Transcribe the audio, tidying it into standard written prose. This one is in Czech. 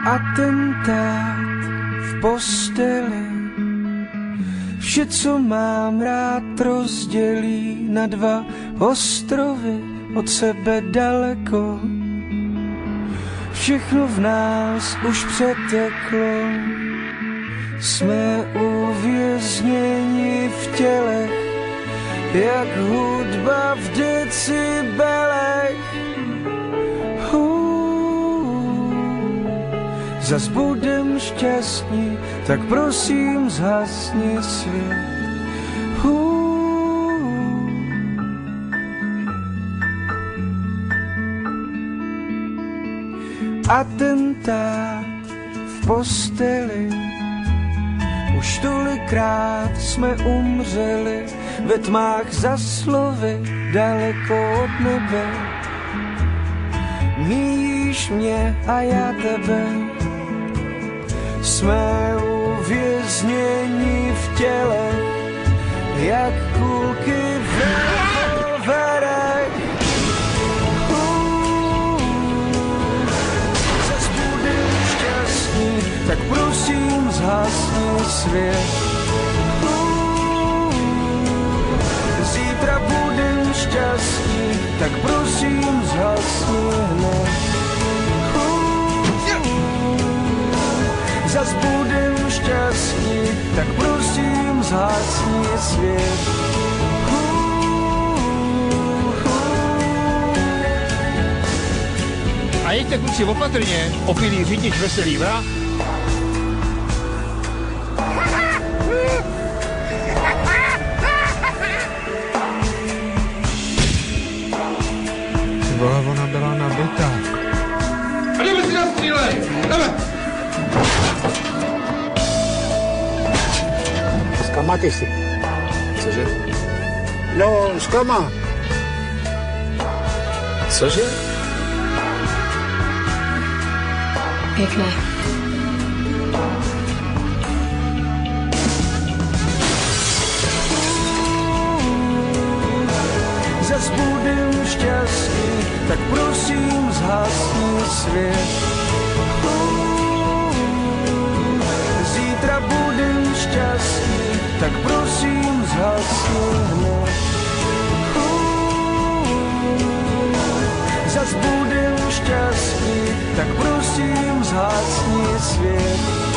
Atentát v posteli, vše, co mám rád, rozdělí na dva ostrovy od sebe daleko. Všechno v nás už přeteklo, jsme uvězněni v tělech, jak hudba v decibelech. Zas budem šťastní, tak prosím zhasni svět. Atentát v posteli, už tolikrát jsme umřeli ve tmách za slovy daleko od nebe. Míjíš mě a já tebe, jsme uvězněni v těle, jak kulky v revolverech. Zas budem šťastní, tak prosím zhasni svět. Zítra budem šťastní, tak prosím zhasni hned. Zas budem šťastní, tak prosím zhasni svět. A jeďte kluci opatrně, opilý řidič veselý vrah. Vole, ona byla nabitá. A jdeme si nastřílej, jdeme! Zklama ty si. Cože? No, zklama. Cože? Pěkné. Zas budem šťastný, tak prosím zhasni svět. Zítra budem šťastný, tak prosím zhasni hned. Zas budem šťastný, tak prosím zhasni svět.